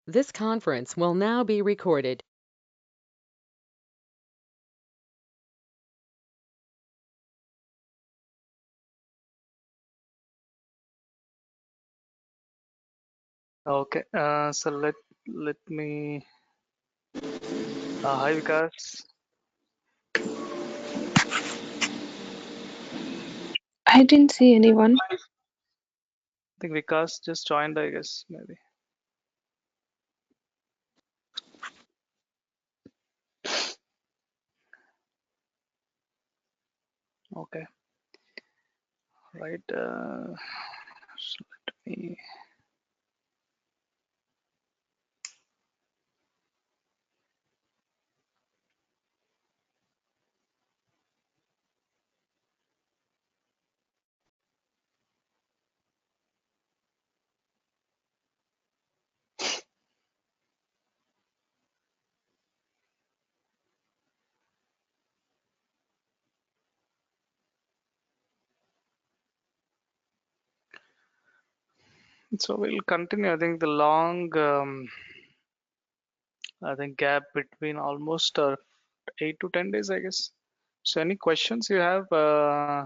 This conference will now be recorded. Okay, so let me. Hi Vikas. I didn't see anyone. I think Vikas just joined, I guess, maybe. Okay, right. So let me. So we'll continue. I think the long, I think gap between almost 8 to 10 days, I guess. So any questions you have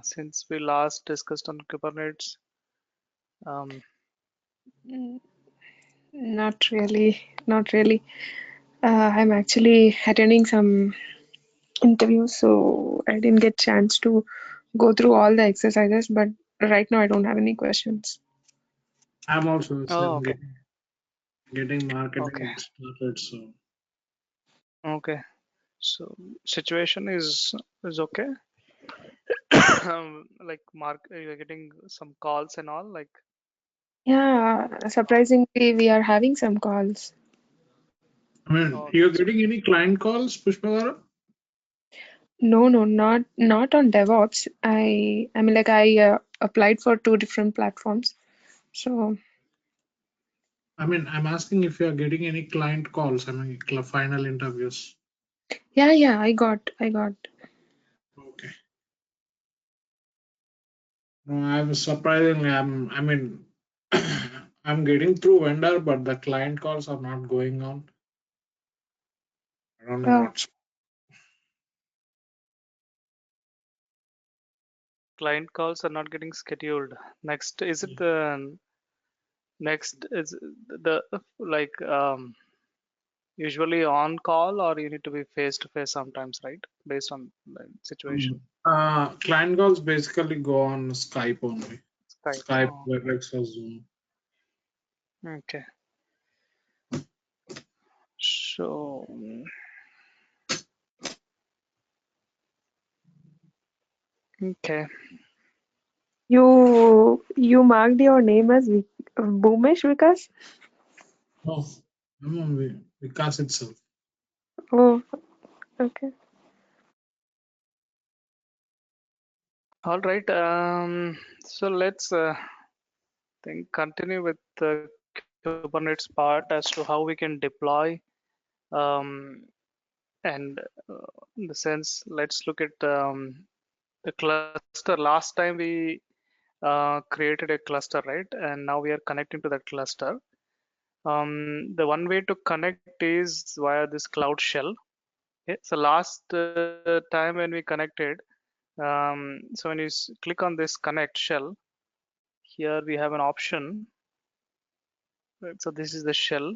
since we last discussed on Kubernetes? Um, Mm, Not really. Not really. I'm actually attending some interviews, so I didn't get chance to go through all the exercises. But right now, I don't have any questions. I'm also the oh, same, okay, getting okay, marketing started. So okay. So situation is okay. Like Mark, you're getting some calls and all. Like, Yeah, surprisingly, we are having some calls. I mean, oh, you're that's getting any client calls, Pushpagara? No, no, not on DevOps. I mean, like I applied for two different platforms. So I mean, I'm asking if you're getting any client calls. I mean, final interviews. yeah, I got. Okay. No, I'm surprisingly, I mean, I'm getting through vendor, but the client calls are not going on. I don't know Uh, what's. client calls are not getting scheduled. Next, is it the next is the like usually on call or you need to be face to face sometimes, right? Based on the situation. Client calls basically go on Skype only. Skype. Skype, Oh, WebEx, or Zoom. okay. So, okay. you marked your name as Bhumesh Vikas? Oh, I'm on Vikas itself. Oh, okay. All right. So let's think continue with the Kubernetes part as to how we can deploy um, and in the sense let's look at the cluster. Last time we created a cluster, right? And now we are connecting to that cluster. The one way to connect is via this Cloud Shell. Okay? So last time when we connected, so when you click on this connect shell, here we have an option. Right? So this is the shell.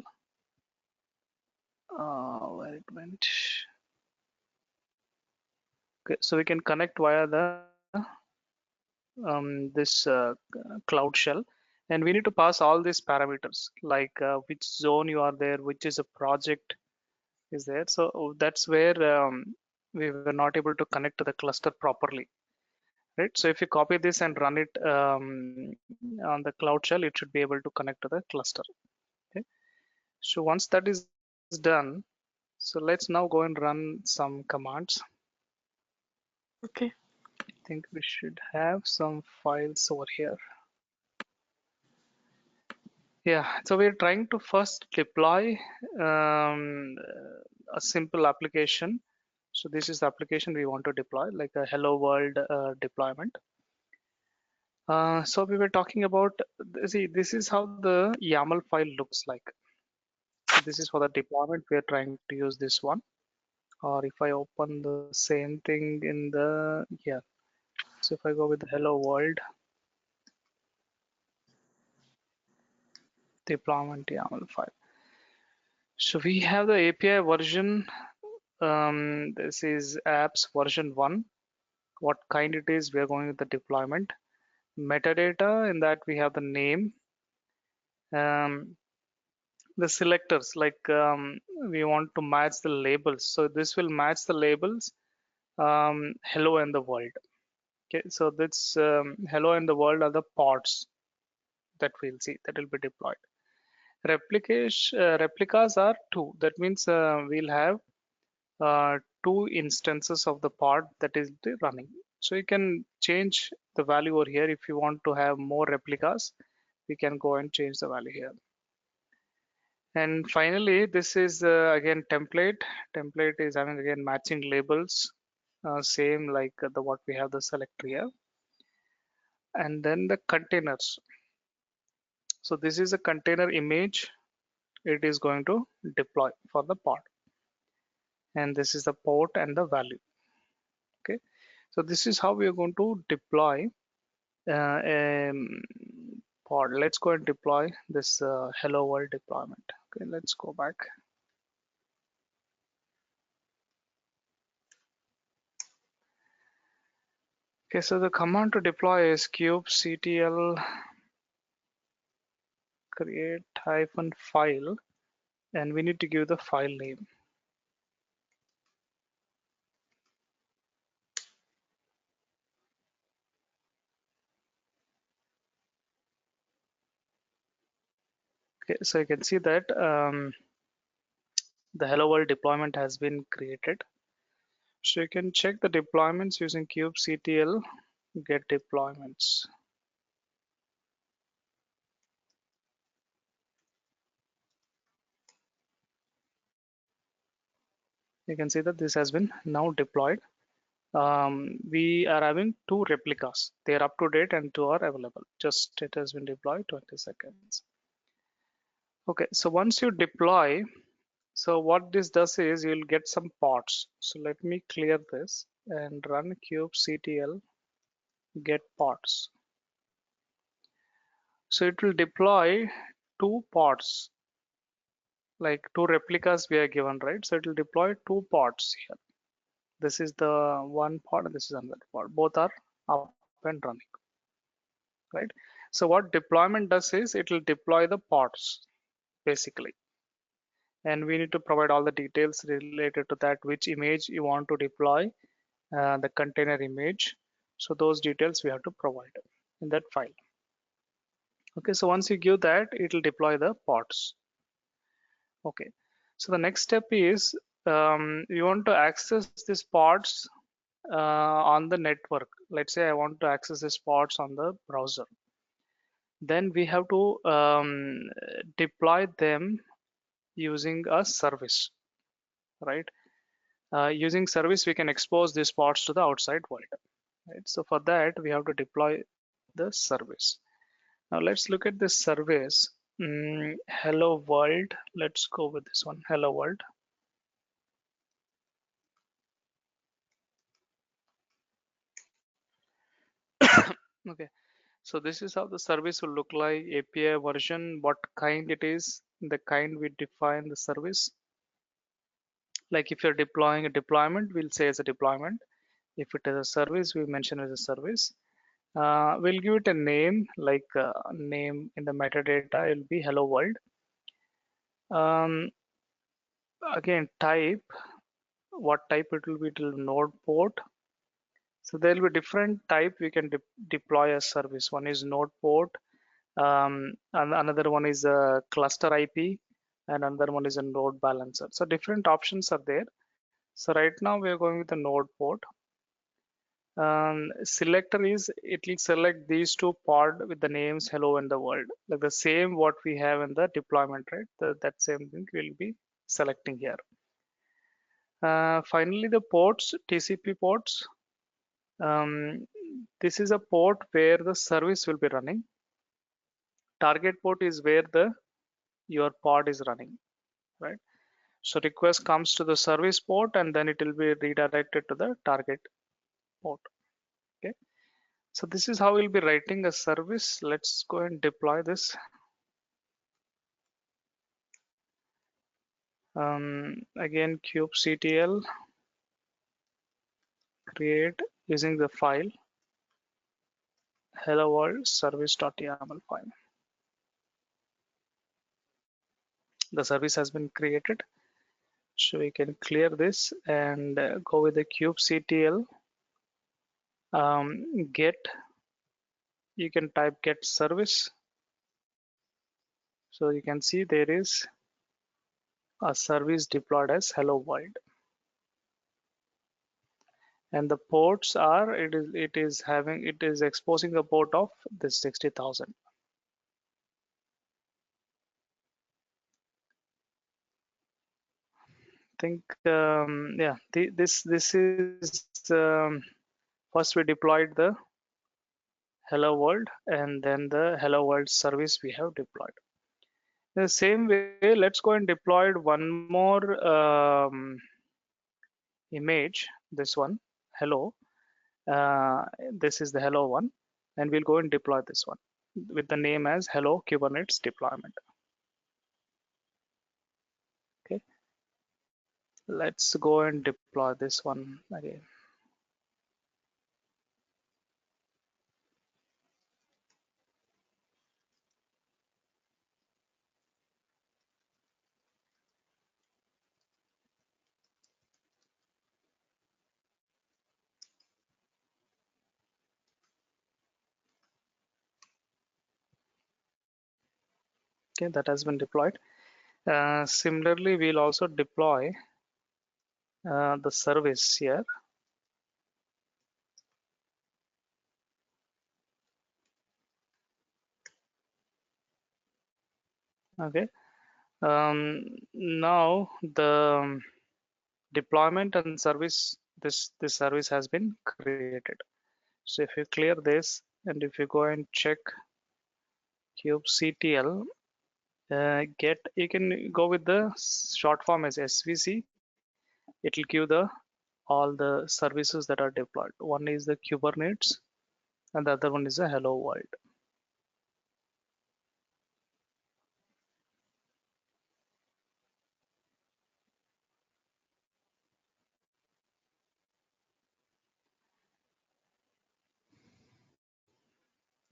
Where it went? Okay, so we can connect via the this Cloud Shell, and we need to pass all these parameters like which zone you are there, which is a project is there. So that's where we were not able to connect to the cluster properly, right? So if you copy this and run it on the Cloud Shell, it should be able to connect to the cluster. Okay. So once that is done, so let's now go and run some commands. Okay. I think we should have some files over here. Yeah, so we're trying to first deploy a simple application. So this is the application we want to deploy, like a hello world deployment. So we were talking about, see, this is how the YAML file looks like. this is for the deployment. We are trying to use this one. Or if I open the same thing in the here, so if I go with the hello world deployment YAML file, so we have the API version. This is apps version 1. What kind it is, we are going with the deployment. Metadata, in that we have the name, the selectors, like we want to match the labels, so this will match the labels, hello and the world. Okay, so this hello and the world are the pods that we'll see that will be deployed. Replicas are 2. That means we'll have 2 instances of the pod that is running. So you can change the value over here. If you want to have more replicas, we can go and change the value here. And finally, this is again template. Template is having again matching labels, same like the what we have the selector here. And then the containers. So this is a container image. It is going to deploy for the pod. And this is the port and the value. Okay, so this is how we are going to deploy a pod. Let's go and deploy this hello world deployment. Okay, let's go back. Okay, so the command to deploy is kubectl create -file, and we need to give the file name. Okay, so you can see that the hello world deployment has been created. So you can check the deployments using kubectl get deployments. You can see that this has been now deployed. We are having 2 replicas. They are up to date and 2 are available. Just it has been deployed 20 seconds. Okay, so once you deploy, so what this does is you'll get some pods. So let me clear this and run kubectl get pods. So it will deploy 2 pods, like 2 replicas we are given, right? So it will deploy 2 pods here. This is the one pod and this is another pod. Both are up and running, right? So what deployment does is it will deploy the pods basically. And we need to provide all the details related to that, which image you want to deploy, the container image. So those details we have to provide in that file. Okay, so once you give that, it will deploy the pods. Okay, so the next step is you want to access these pods on the network. Let's say I want to access these pods on the browser. Then we have to deploy them using a service, right? Using service, we can expose these pods to the outside world, right? So for that, we have to deploy the service. Now let's look at this service. Hello world. Let's go with this one. Hello world. Okay, so this is how the service will look like. API version, what kind it is, the kind we define the service. Like if you're deploying a deployment, we'll say as a deployment. If it is a service, we mention as a service. We'll give it a name, like name in the metadata, it will be hello world. Again, type, what type it will be, it will node port. So there will be different type we can deploy a service. One is node port, and another one is a cluster IP, and another one is a node balancer. So different options are there. So right now we are going with the node port. Selector is, it will select these 2 pod with the names hello and the world, like the same what we have in the deployment, right? That same thing we'll be selecting here. Finally, the ports, TCP ports. This is a port where the service will be running. Target port is where your pod is running, right? So request comes to the service port and then it will be redirected to the target port. Okay, so this is how we'll be writing a service. Let's go and deploy this. Again, kubectl create using the file hello world service.yaml file. The service has been created, so we can clear this and go with the kubectl get. You can type get service, so you can see there is a service deployed as hello world, and the ports are it is exposing the port of this 60,000. Think yeah, this is first we deployed the hello world and then the hello world service we have deployed. The same way, let's go and deploy one more image, this one hello. This is the hello one, and we'll go and deploy this one with the name as hello Kubernetes deployment. Okay, let's go and deploy this one again. Okay, that has been deployed. Similarly, we'll also deploy the service here. Okay, now the deployment and service, this service has been created. So if you clear this and if you go and check kubectl get, you can go with the short form as SVC. It will give the all the services that are deployed. One is the Kubernetes and the other one is the hello world.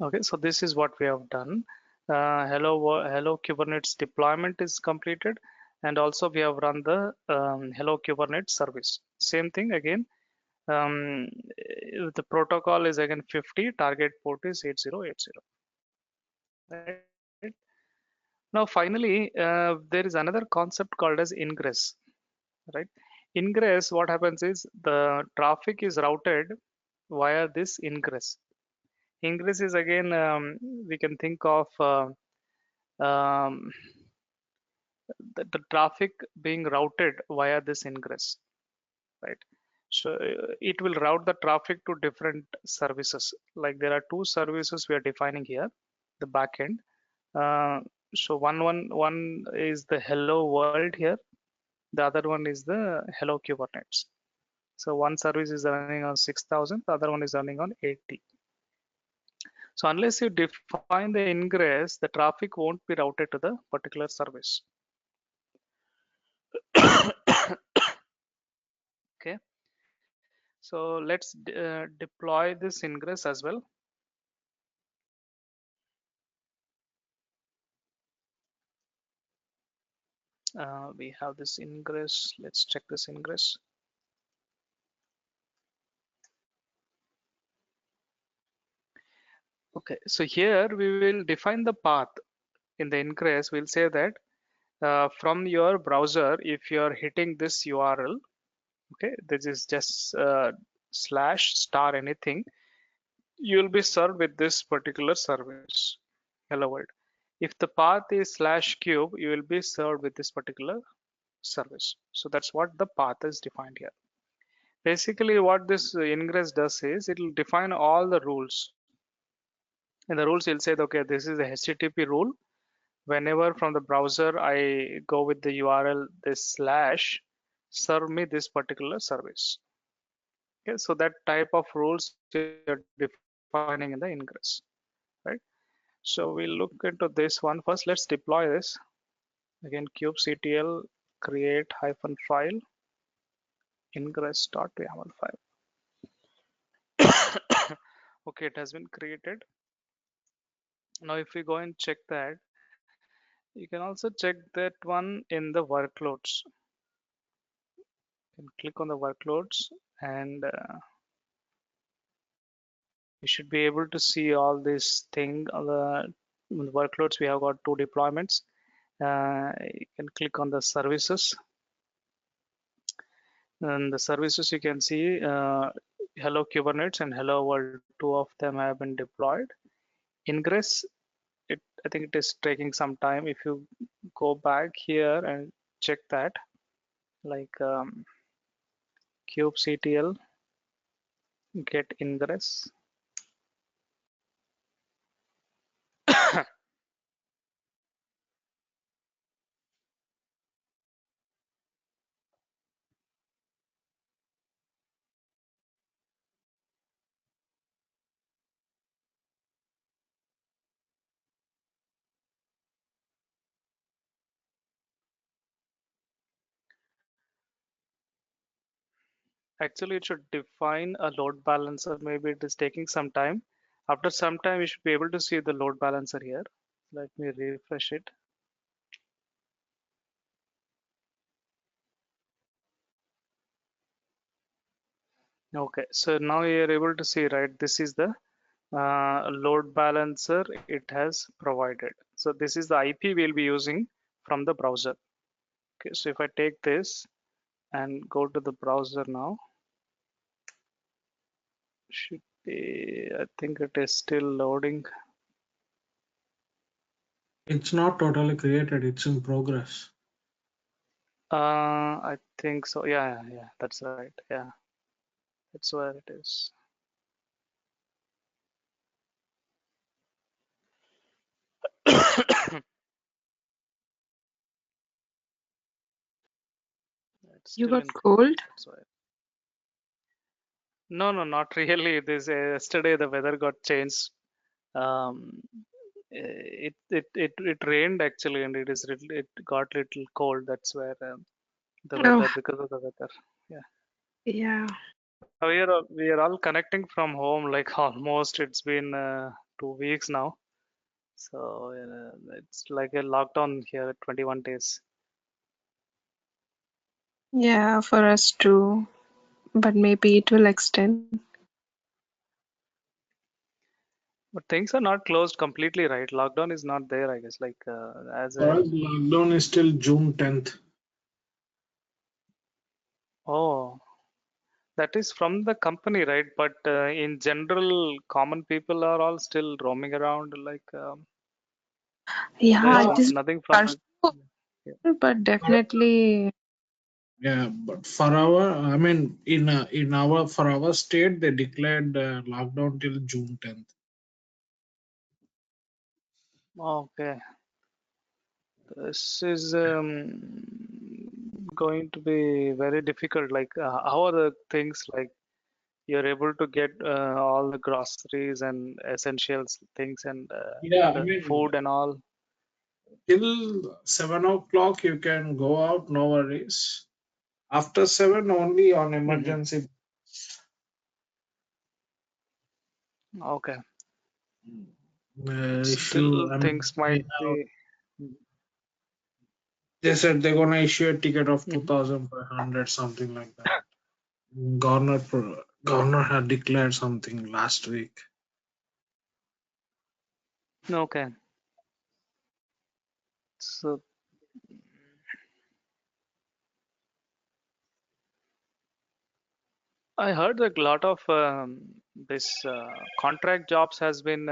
Okay, so this is what we have done. Hello Kubernetes deployment is completed, and also we have run the hello Kubernetes service. Same thing again. The protocol is again 50, target port is 8080. Right? Now finally, there is another concept called as ingress. Right? Ingress, what happens is the traffic is routed via this ingress. Ingress is again we can think of um, the traffic being routed via this ingress, right? So it will route the traffic to different services. Like there are two services we are defining here, the backend. So one is the hello world here. The other one is the hello Kubernetes. So one service is running on 6,000, the other one is running on 80. So unless you define the ingress, the traffic won't be routed to the particular service. Okay. So let's deploy this ingress as well. We have this ingress. Let's check this ingress. Okay, so here we will define the path. In the ingress, we'll say that from your browser, if you're hitting this URL, okay, this is just /* anything, you'll be served with this particular service, hello world. If the path is /cube, you will be served with this particular service. So that's what the path is defined here. Basically, what this ingress does is it will define all the rules. In the rules, you'll say, okay, this is a HTTP rule. whenever from the browser I go with the URL this slash, serve me this particular service. Okay, so that type of rules you're defining in the ingress, right? So we'll look into this one first. Let's deploy this. Again, kubectl create -file ingress.yaml file. Okay, it has been created. Now if we go and check that, you can also check that one in the workloads. You can click on the workloads and you should be able to see all this thing. The workloads, we have got 2 deployments. You can click on the services. And the services you can see Hello Kubernetes and Hello World, 2 of them have been deployed. Ingress, I think it is taking some time. If you go back here and check that, like kubectl get ingress. Actually, it should define a load balancer. Maybe it is taking some time. After some time, you should be able to see the load balancer here. Let me refresh it. Okay, so now you're able to see, right? This is the load balancer it has provided. So this is the IP we'll be using from the browser. Okay, so if I take this and go to the browser now, should be, I think it is still loading. It's not totally created, it's in progress. I think so. Yeah, that's right. Yeah, that's where it is. It's You still got in progress. cold? That's why. No, not really. This yesterday the weather got changed. Um, it rained actually, and it got little cold. That's where the weather, Oh, because of the weather. Yeah. yeah. We are all connecting from home, like almost it's been 2 weeks now. So it's like a lockdown here, 21 days. Yeah, for us too. But maybe it will extend. But things are not closed completely, right? Lockdown is not there, I guess. Like as For a us, lockdown is till June 10th. oh, that is from the company, right? But in general, common people are all still roaming around. Like Yeah, there's it is nothing from the. partial, Yeah. but definitely. Yeah, but for our, I mean, in our for our state, they declared lockdown till June 10th. Okay, this is going to be very difficult. Like, how are the things like you're able to get all the groceries and essentials things and Yeah, I the mean, food and all? till 7 o'clock you can go out, no worries. After 7, only on Hmm. emergency. Okay, If you, still I mean, things might be. they said they're gonna issue a ticket of Mhm. 2,500, something like that. Governor had declared something last week. Okay, so I heard that a lot of this contract jobs has been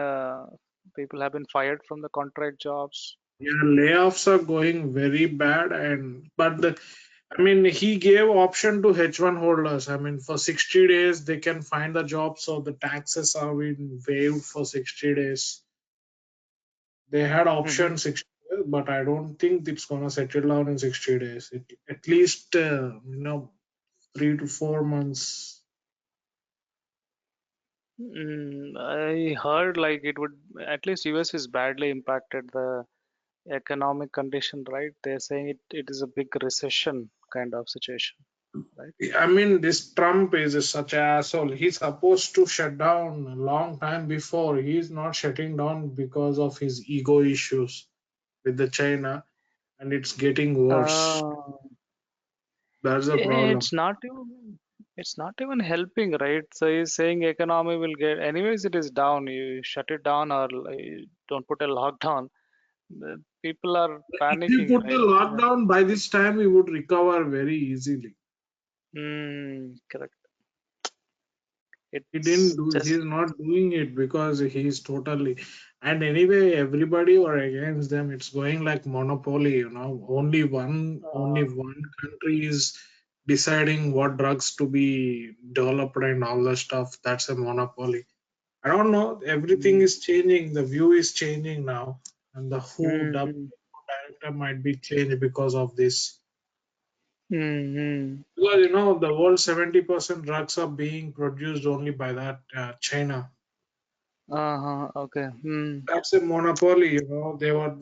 people have been fired from the contract jobs. Yeah, layoffs are going very bad, and but I mean, he gave option to H1 holders. I mean, for 60 days they can find the job, so the taxes are being waived for 60 days. They had Hmm. option 60 but I don't think it's gonna settle down in 60 days. At least 3 to 4 months. I heard like it would, at least US is badly impacted the economic condition, right? They're saying it is a big recession kind of situation, right? I mean, this Trump is such an asshole. He's supposed to shut down a long time before. He's not shutting down because of his ego issues with the China, and it's getting worse. Uh, That's the problem. it's not even helping, right? So he's saying economy will get, anyways it is down. You shut it down or like, don't put a lockdown. The people are If you panicking, put the right? lockdown, by this time we would recover very easily. Correct. He didn't It's do. just He's not doing it because he's totally. And anyway, everybody or against them, it's going like monopoly. Only one country is deciding what drugs to be developed and all the stuff. That's a monopoly. I don't know. Everything mm, is changing. The view is changing now, and the WHO mm, director might be changed because of this. mm, mm. Because the world 70% drugs are being produced only by that China. Okay. That's a monopoly. They were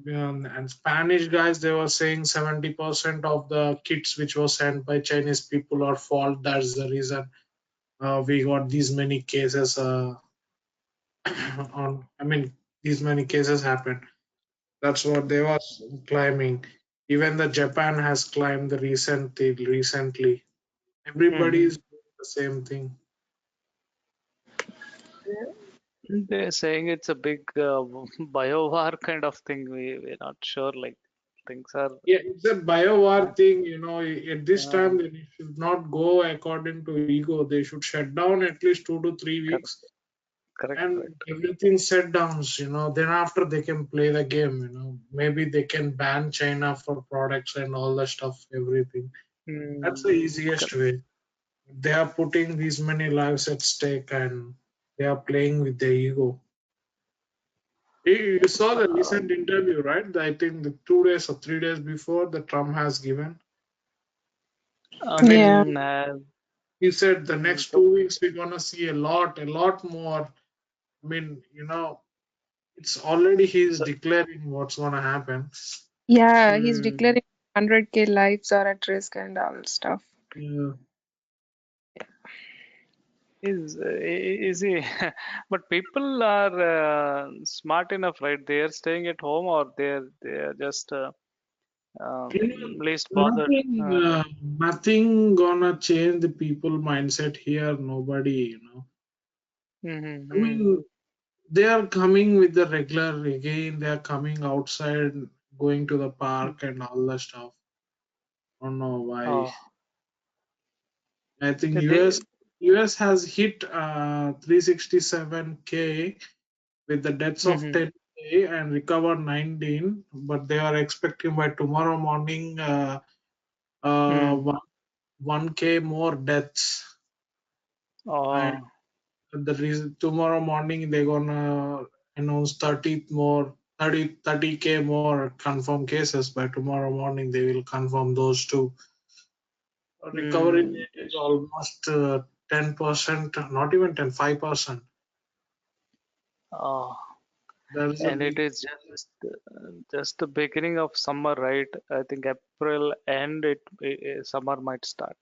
and Spanish guys. They were saying 70% of the kits which was sent by Chinese people are fault. That's the reason we got these many cases. I mean, these many cases happened. That's what they was claiming. Even the Japan has claimed the recently. Everybody Mm-hmm. is doing the same thing. They're saying it's a big bio war kind of thing. We're not sure. Like things are. Yeah, it's a biowar Uh, thing. At this time, they should not go according to ego. They should shut down at least 2 to 3 weeks correct. and everything set down. Then after they can play the game. Maybe they can ban China for products and all the stuff, everything. That's the easiest Correct. way. They are putting these many lives at stake and they are playing with their ego. You saw the recent interview, right? I think the 2 days or 3 days before the Trump has given. I Yeah. mean, He said the next so, 2 weeks we're gonna see a lot more. I mean, it's already he's so declaring what's gonna happen. Yeah, he's mm, declaring 100K lives are at risk and all stuff. Yeah. is he? But people are smart enough, right? They are staying at home or they're just least bothered. Nothing gonna change the people mindset here. Nobody. I Mm-hmm. mean, they are coming with the regular again. They are coming outside, going to the park and all the stuff. I don't know why. Oh, I think they. US has hit 367K with the deaths of Mm-hmm. 10K and recovered 19, but they are expecting by tomorrow morning uh, Mm. one, 1K more deaths. And Oh. the reason tomorrow morning they're gonna announce 30K more confirmed cases. By tomorrow morning they will confirm those two. Recovery Mm. rate is almost 10%, not even 10, 5%. Oh. That's a And big. it is just the beginning of summer, right? I think April end summer might start.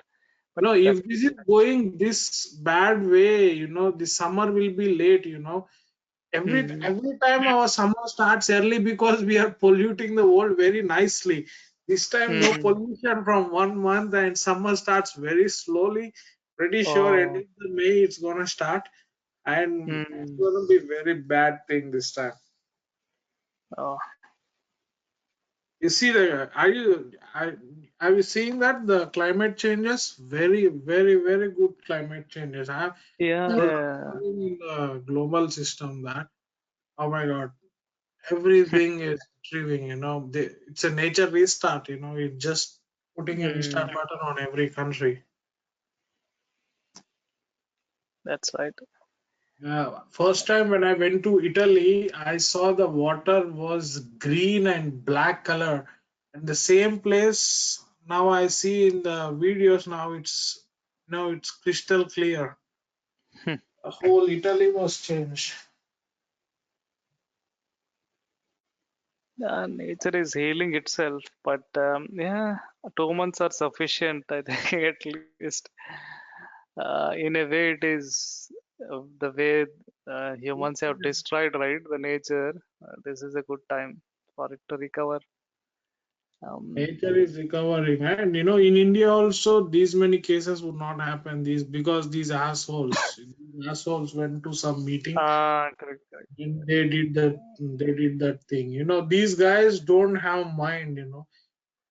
But If this is going this bad way, the summer will be late. Every mm-hmm. every time our summer starts early because we are polluting the world very nicely. This time no Mm. pollution from 1 month and summer starts very slowly. Pretty sure end Oh. of the May it's gonna start and it's Mm. gonna be very bad thing this time. Oh. You see have you seen that the climate changes? Very, very, very good climate changes. I have Yeah. Yeah. Yeah. in the global system that oh my god, everything is retrieving. It's a nature restart. It's just putting a restart Mm. button on every country. That's right. First time when I went to Italy, I saw the water was green and black color. And the same place now I see in the videos now it's crystal clear. The whole Italy was changed. Nature is healing itself, but yeah, 2 months are sufficient, I think, at least. In a way, it is the way humans have destroyed, right, the nature. This is a good time for it to recover. Nature is recovering, and in India also these many cases would not happen. These because these assholes went to some meeting Correct, correct. and they did that thing. These guys don't have mind.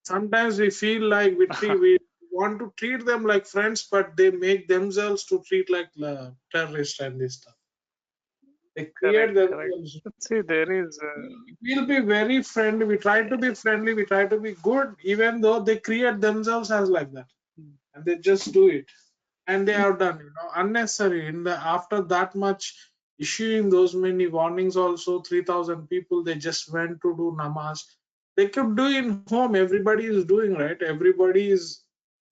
Sometimes we feel like we want to treat them like friends, but they make themselves to treat like terrorists and this stuff. They create Correct, correct. themselves. See, there is. We'll be very friendly. We try to be friendly. We try to be good, even though they create themselves as like that, and they just do it. And they have done, unnecessary. After that much issuing those many warnings, also 3,000 people they just went to do namaz. They could do in home. Everybody is doing right. Everybody is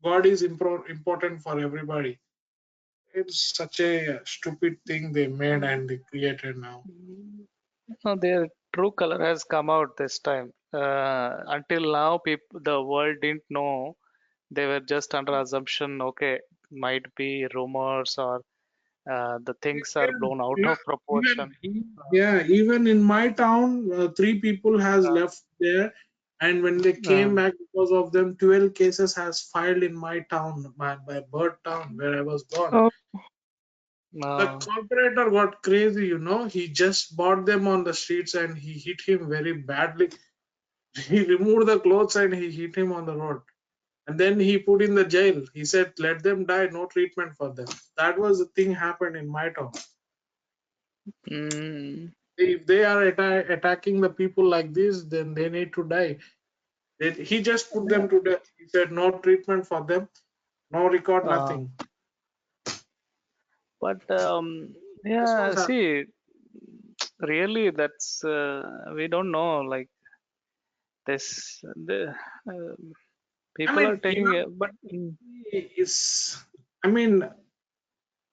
God is important for everybody. It's such a stupid thing they made and they created now. No, their true color has come out this time. Until now, people, the world didn't know. They were just under assumption. Okay, might be rumors or the things are blown out Yeah, of proportion. even in my town, three people has Uh, left there, and when they came um, back because of them, 12 cases has filed in my town, my birth town where I was born. Oh, The uh, corporator got crazy, he just bought them on the streets and he hit him very badly. He removed the clothes and he hit him on the road. And then he put in the jail. He said, let them die, no treatment for them. That was the thing happened in my town. mm, If they are attacking the people like this, then they need to die. He just put them to death. He said no treatment for them, no record, uh, nothing. but This was yeah, see, really, that's we don't know. Like this, the I people are mean, taking it, but it's. I mean,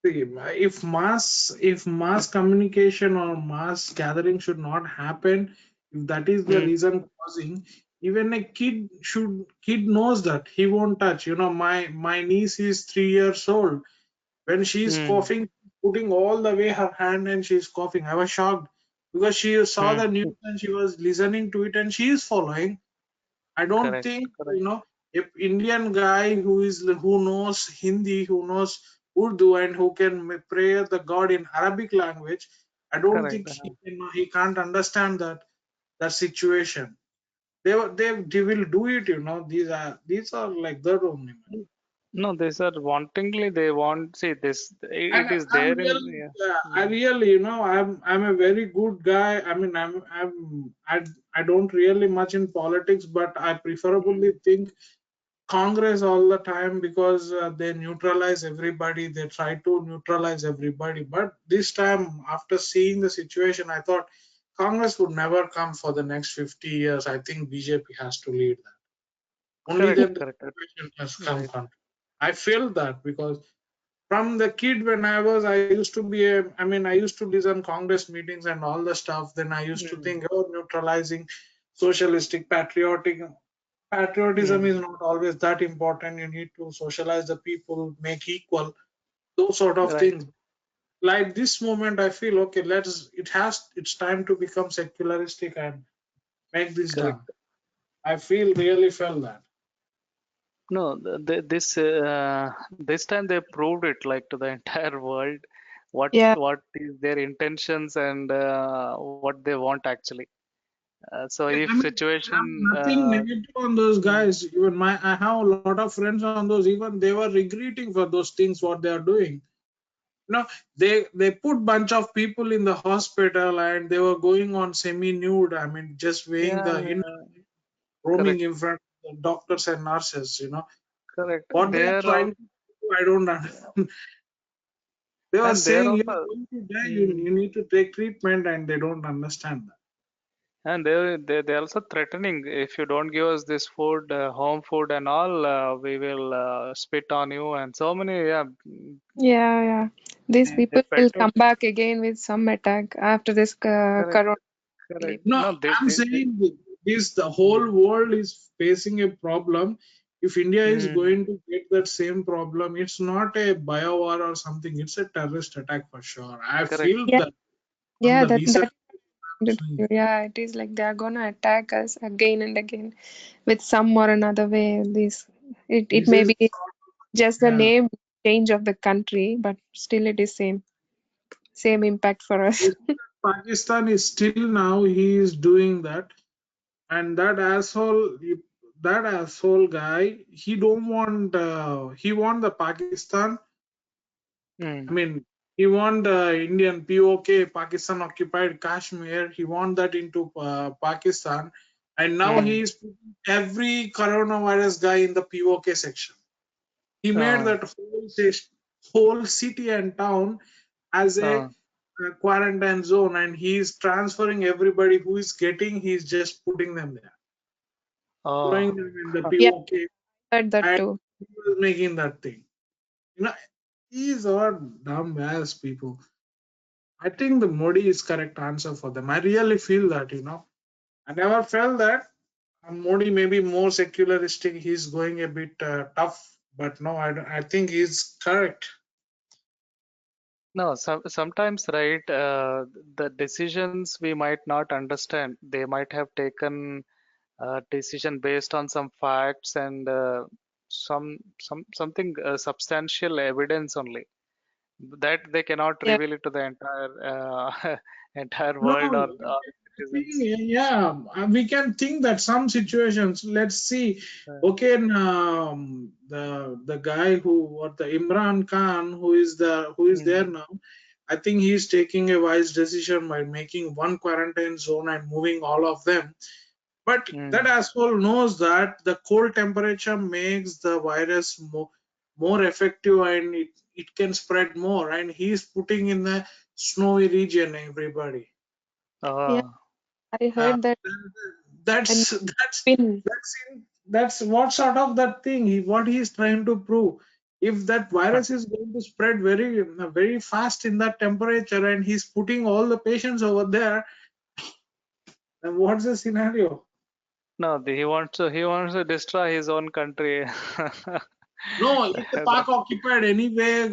see, if mass communication or mass gathering should not happen, if that is the mm, reason causing, even a kid knows that he won't touch. My niece is 3 years old. When she's mm, coughing, putting all the way her hand and she's coughing. I was shocked because she saw the mm, news and she was listening to it and she is following. I don't correct, think, correct, if Indian guy who knows Hindi, who knows Urdu and who can pray the God in Arabic language, I don't correct. think he can't understand that situation. They will do it, these are like that only. No, these are wantingly. They want. See, this. And It is I'm there in. really, Yeah. I Mm, really, I'm a very good guy. I mean, I don't really much in politics, but I preferably mm, think Congress all the time because they neutralize everybody. They try to neutralize everybody. But this time, after seeing the situation, I thought Congress would never come for the next 50 years. I think BJP has to lead that. Only correct, then the correct, correct. situation has come. Right. I feel that because from the kid when I used to be I used to listen Congress meetings and all the stuff. Then I used to Mm, think, oh, neutralizing socialistic patriotism is mm, not always that important. You need to socialize the people, make equal, those sort of right. things. Like this moment, I feel okay. It's time to become secularistic and make this Correct. done. I really felt that. No, this time they proved it like to the entire world yeah. what is their intentions and what they want actually. So Yeah, if I mean, I have situation nothing negative on those mm, guys. I have a lot of friends on those. Even they were regretting for those things what they are doing. They put bunch of people in the hospital and they were going on semi-nude. I mean, just weighing yeah, roaming correct, in front of the doctors and nurses. correct. What they are There trying all to do, I don't understand. They were And they're saying you're also, going to die, mm, you need to take treatment, and they don't understand that. and they're also threatening, if you don't give us this food, home food and all, we will spit on you, and so many, yeah, Yeah. These they people will felt come it. back again with some attack after this Correct, corona, I believe. correct. No, No, I'm saying this, the mm, whole world is facing a problem. If India is mm, going to get that same problem, it's not a biowar or something, it's a terrorist attack for sure. I correct. feel Yeah, that from yeah, the that recent wanted to- yeah, it is like they are gonna attack us again and again with some or another way. It this may is be just the yeah. name change of the country, but still it is same impact for us. Pakistan is still now he is doing that, and that asshole guy, he don't want he want the Pakistan. I Mm, mean, he want the Indian POK, Pakistan occupied Kashmir. He want that into Pakistan, and now he mm, is putting every coronavirus guy in the POK section. He made uh, that whole city and town as a uh, quarantine zone, and he is transferring everybody who is getting. He's just putting them there, oh, throwing them in the Yeah, POK, heard that and too. he was making that thing. You know, these are dumb ass people. I think the Modi is correct answer for them. I really feel that. I never felt that. Modi may be more secularistic. He's going a bit tough, but no, I think he's correct. no, sometimes, right, the decisions we might not understand. They might have taken a decision based on some facts and something substantial evidence only. That they cannot Yeah, reveal it to the entire entire No, world or citizens. yeah, we can think that some situations. Let's see. Uh, Okay, the guy who, what the Imran Khan, who is there mm, now. I think he's taking a wise decision by making one quarantine zone and moving all of them. But that mm. asshole knows that the cold temperature makes the virus more effective, and it can spread more. And he's putting in the snowy region everybody. yeah, Uh, I Uh, heard that. And been that's what sort of that thing what he's trying to prove. If that virus is going to spread very fast in that temperature, and he's putting all the patients over there, then what's the scenario? no, he wants to destroy his own country. No, it's a That, park occupied anyway.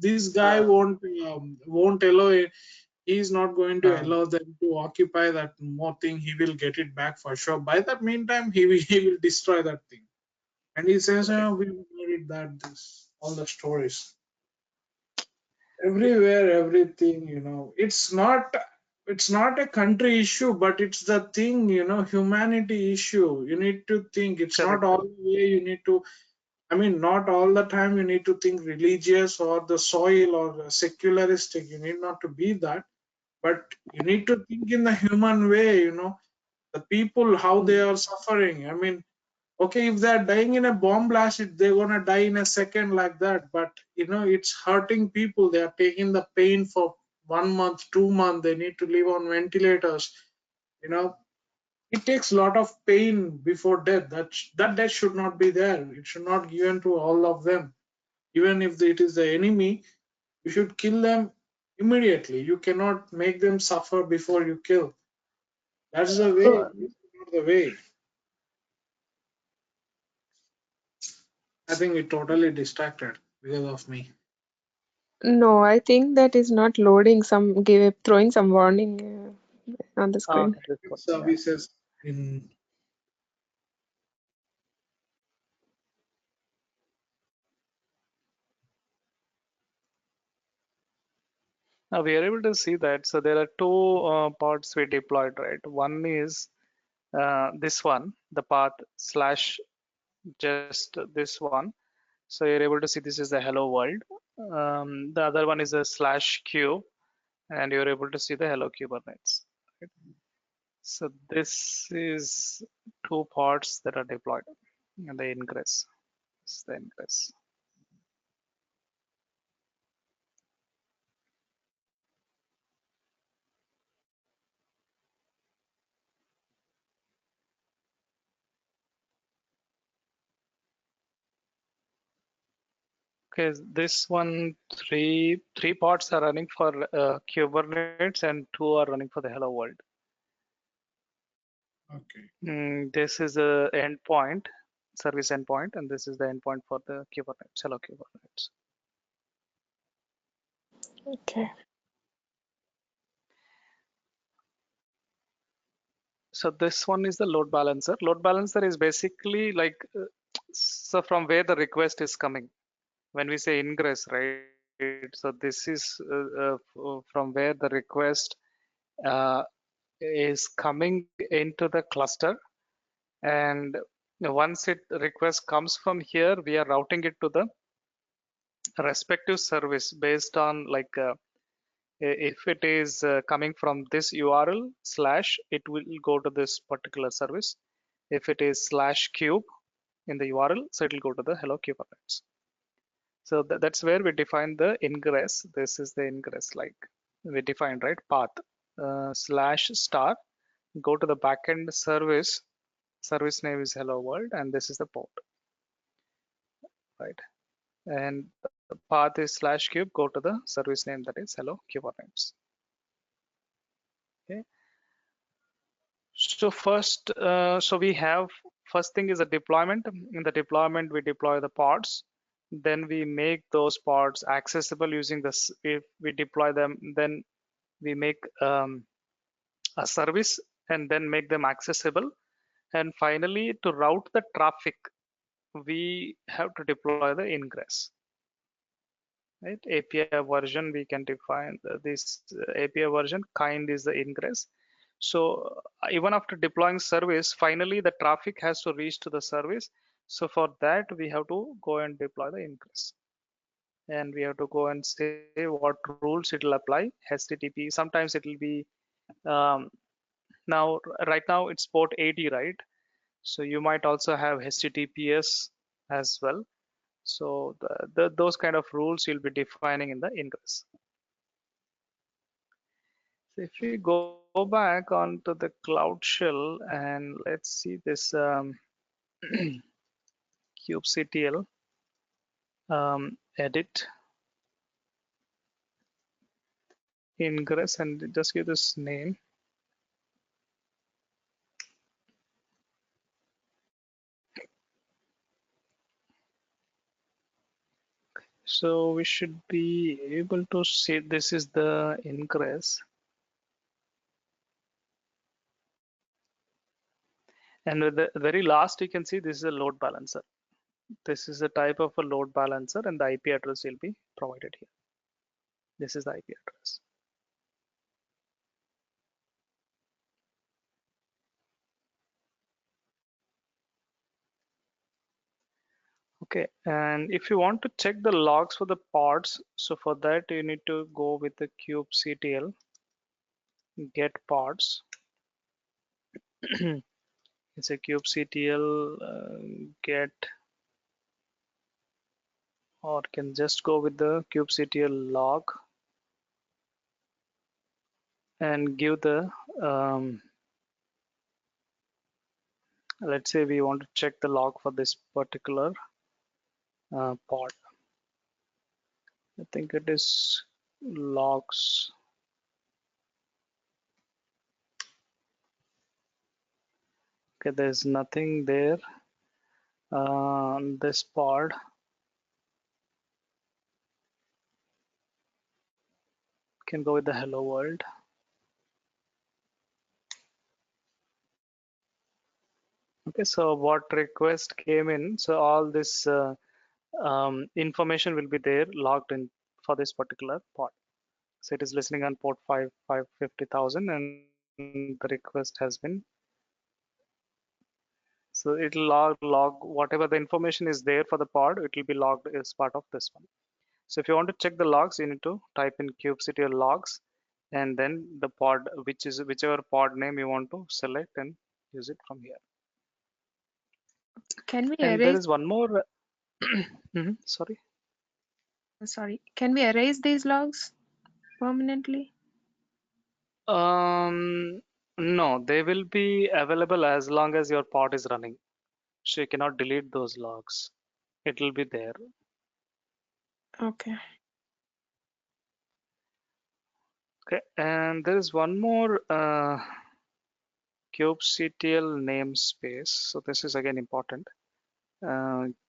This guy uh, won't allow it. He's not going to uh, allow them to occupy that more thing. He will get it back for sure. By that meantime, he will destroy that thing. And he says, correct. "Oh, we made it that this all the stories everywhere, everything. It's not a country issue, but it's the thing. Humanity issue. You need to think. It's not Correct. all the way. You need to. I mean, not all the time. You need to think religious or the soil or secularistic. You need not to be that, but you need to think in the human way. The people how they Mm, are suffering. I mean, okay, if they're dying in a bomb blast, they're gonna die in a second like that. But it's hurting people. They are taking the pain for 1 month, 2 months. They need to live on ventilators. You know, it takes a lot of pain before death. That death should not be there. It should not given to all of them. Even if it is the enemy, you should kill them immediately. You cannot make them suffer before you kill. That's the way. uh, It's not the way. I think it totally distracted because of me. no, I think that is not loading throwing some warning on the screen. this one, yeah. Services in Now we are able to see that. So there are two parts we deployed, right? One is this one, the path slash just this one. So you're able to see this is the hello world. The other one is a slash q, and you're able to see the hello Kubernetes. Right? So this is two parts that are deployed, and the ingress. This is the ingress. Okay, this one, three pods are running for Kubernetes and 2 are running for the Hello World. Okay. This is a endpoint, service endpoint, and this is the endpoint for the Kubernetes, Hello Kubernetes. Okay. So this one is the load balancer. Load balancer is basically like, so from where the request is coming. When we say ingress, right? So this is from where the request is coming into the cluster. And once it request comes from here, we are routing it to the respective service based on like, if it is coming from this URL slash, it will go to this particular service. If it is /kube in the URL, so it will go to the Hello Kubernetes. So that's where we define the ingress. This is the ingress, like we defined, right? Path /star, go to the backend service. Service name is Hello World, and this is the port, right? And the path is /kube, go to the service name that is Hello Kubernetes. Okay. So first, so we have, first thing is a deployment. In the deployment, we deploy the pods. Then we make those pods accessible using this. If we deploy them, then we make a service and then make them accessible. And finally, to route the traffic, we have to deploy the ingress. Right? API version, we can define this API version, kind is the ingress. So even after deploying service, finally the traffic has to reach to the service. So for that, we have to go and deploy the ingress. And we have to go and say what rules it will apply. HTTP, sometimes it will be, now, right now it's port 80, right? So you might also have HTTPS as well. So those kind of rules you'll be defining in the ingress. So if we go back onto the Cloud Shell and let's see this kubectl, edit ingress and just give this name. So we should be able to see this is the ingress. And with the very last, you can see this is a load balancer. This is a type of a load balancer, and the IP address will be provided here. This is the IP address. Okay, and if you want to check the logs for the pods, so for that you need to go with the kubectl get pods. It's a kubectl get, or can just go with the kubectl log and give the let's say we want to check the log for this particular pod. I think it is logs. Okay, there's nothing there on this pod. Can go with the hello world. Okay, so what request came in, so all this information will be there logged in for this particular pod. So it is listening on port 550,000 and the request has been, so it will log whatever the information is there for the pod, it will be logged as part of this one. So if you want to check the logs, you need to type in kubectl logs and then the pod, whichever pod name you want to select and use it from here. Can we And there erase? is one more. Sorry. Sorry. Can we erase these logs permanently? No, they will be available as long as your pod is running. So you cannot delete those logs. It will be there. Okay. Okay, and there is one more kubectl namespace. So this is again important.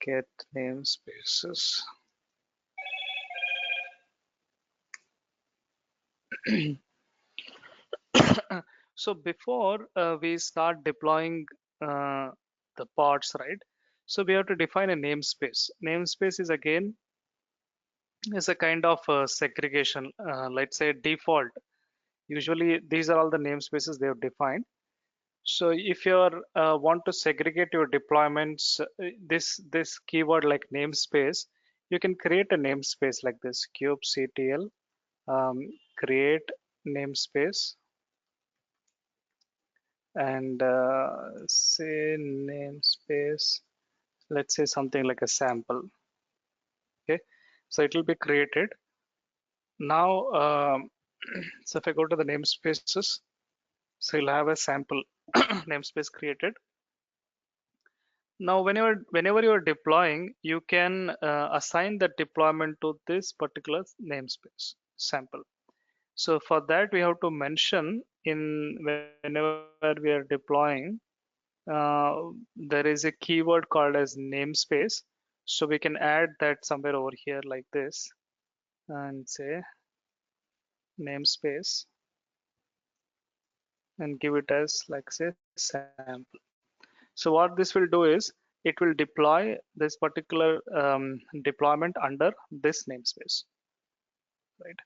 Get namespaces. So before we start deploying the pods, right? So we have to define a namespace. Namespace is again is a kind of segregation. Let's say default. Usually these are all the namespaces they have defined. So if you want to segregate your deployments, this keyword like namespace, you can create a namespace like this kubectl create namespace and say namespace. Let's say something like a sample. Okay, so it will be created. Now, so if I go to the namespaces, so you'll have a sample namespace created. Now, whenever you're deploying, you can assign the deployment to this particular namespace sample. So for that, we have to mention in whenever we are deploying, there is a keyword called as namespace. So we can add that somewhere over here like this and say namespace and give it as like say sample. So what this will do is it will deploy this particular deployment under this namespace, right?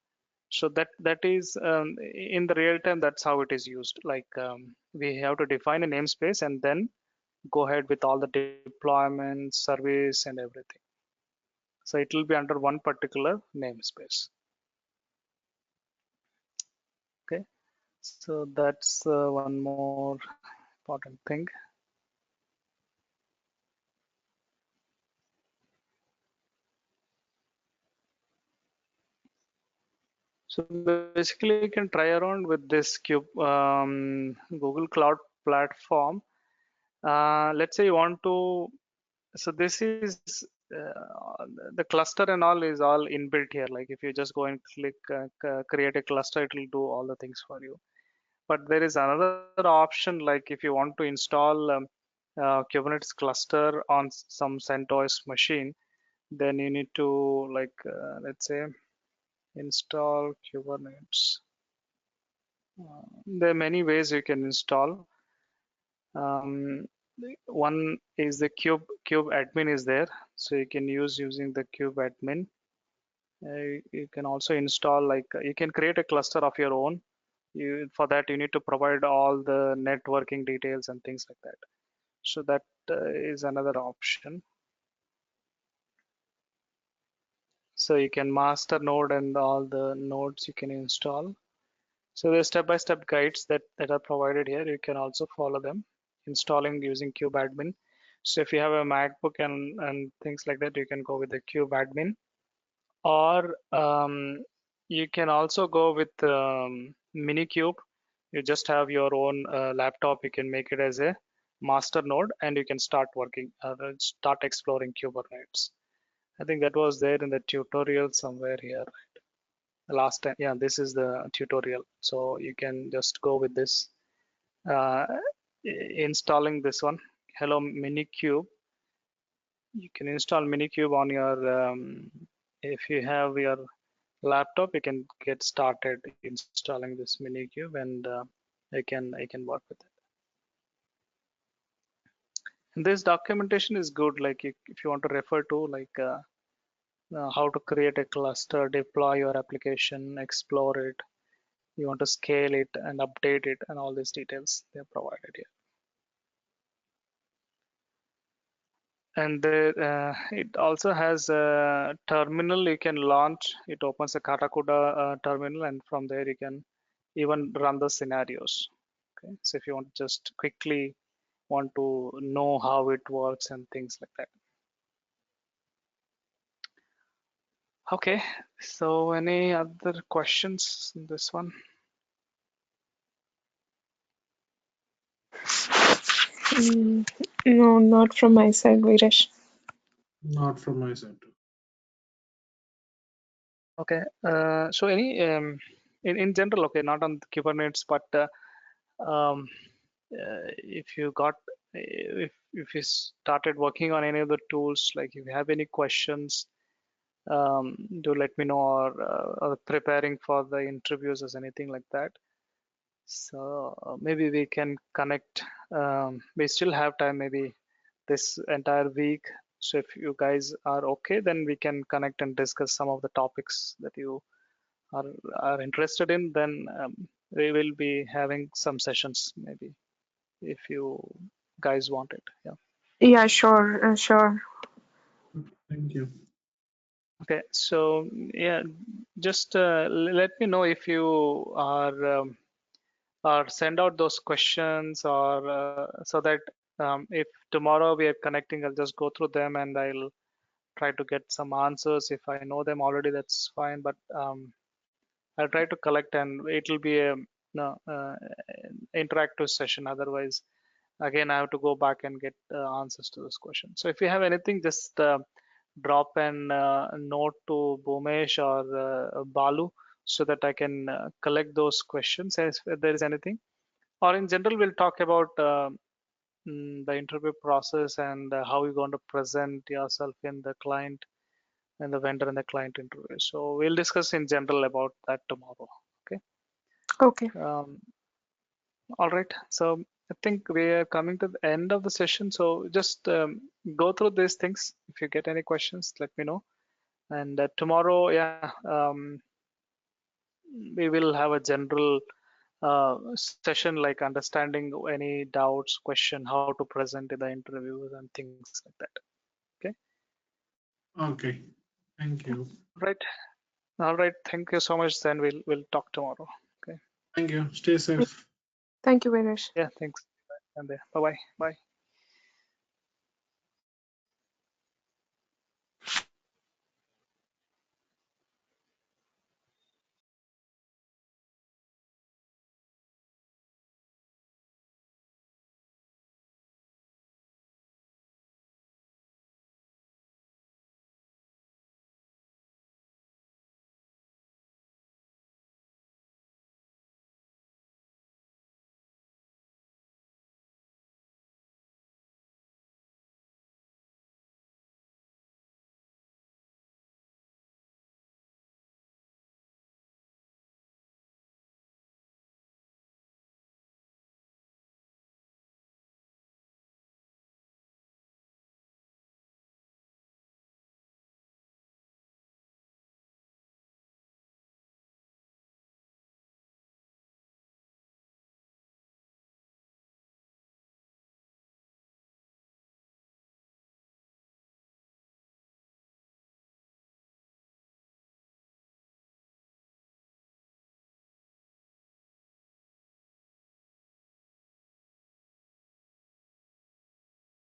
So that is in the real time, that's how it is used. Like we have to define a namespace and then go ahead with all the deployment, service, and everything. So it will be under one particular namespace. Okay, so that's one more important thing. So basically, you can try around with this Google Cloud Platform. Let's say you want to, so this is the cluster and all is all inbuilt here. Like if you just go and click create a cluster, it will do all the things for you. But there is another option, like if you want to install Kubernetes cluster on some CentOS machine, then you need to like let's say install Kubernetes. There are many ways you can install. One is the kubeadmin is there, so you can use using the kubeadmin. You can also install like you can create a cluster of your own. For that you need to provide all the networking details and things like that. So that is another option. So you can master node and all the nodes you can install. So there's step-by-step guides that are provided here. You can also follow them, installing using kubeadmin. So if you have a MacBook and things like that, you can go with the kubeadmin, or you can also go with Minikube. You just have your own laptop. You can make it as a master node, and you can start working, start exploring Kubernetes. I think that was there in the tutorial somewhere here. The last time, yeah, this is the tutorial. So you can just go with this, uh, installing this one, Hello Minikube. You can install Minikube on your, if you have your laptop, you can get started installing this Minikube, and I can work with it. And this documentation is good. Like if you want to refer to like how to create a cluster, deploy your application, explore it, you want to scale it and update it, and all these details they're provided here. And it also has a terminal you can launch. It opens a Katakuda terminal, and from there you can even run the scenarios. Okay, so if you want to just quickly want to know how it works and things like that. Okay, so any other questions in this one? No, not from my side, Viresh. Not from my side. Okay. So any in general, okay, not on Kubernetes, but if you got if you started working on any of the tools, like if you have any questions, do let me know, or preparing for the interviews or anything like that. So maybe we can connect. We still have time, maybe this entire week. So if you guys are okay, then we can connect and discuss some of the topics that you are interested in. Then we will be having some sessions, maybe, if you guys want it. Yeah. Yeah, sure, sure. Thank you. Okay. So yeah, just let me know if you are or send out those questions, or so that if tomorrow we are connecting, I'll just go through them and I'll try to get some answers. If I know them already, that's fine, but I'll try to collect, and it will be a no, interactive session. Otherwise, again, I have to go back and get answers to those questions. So if you have anything, just drop an note to Bhumesh or Balu, so that I can collect those questions if there is anything. Or in general, we'll talk about the interview process and how you're going to present yourself in the client and the vendor and the client interview. So we'll discuss in general about that tomorrow. Okay. Okay. All right. So I think we are coming to the end of the session. So just go through these things. If you get any questions, let me know. And tomorrow, yeah, we will have a general session, like understanding any doubts, question, how to present in the interviews and things like that. Okay. Okay. Thank you. Right. All right. Thank you so much. Then we'll talk tomorrow. Okay. Thank you. Stay safe. Thank you, Venesh. Yeah. Thanks. And bye bye. Bye.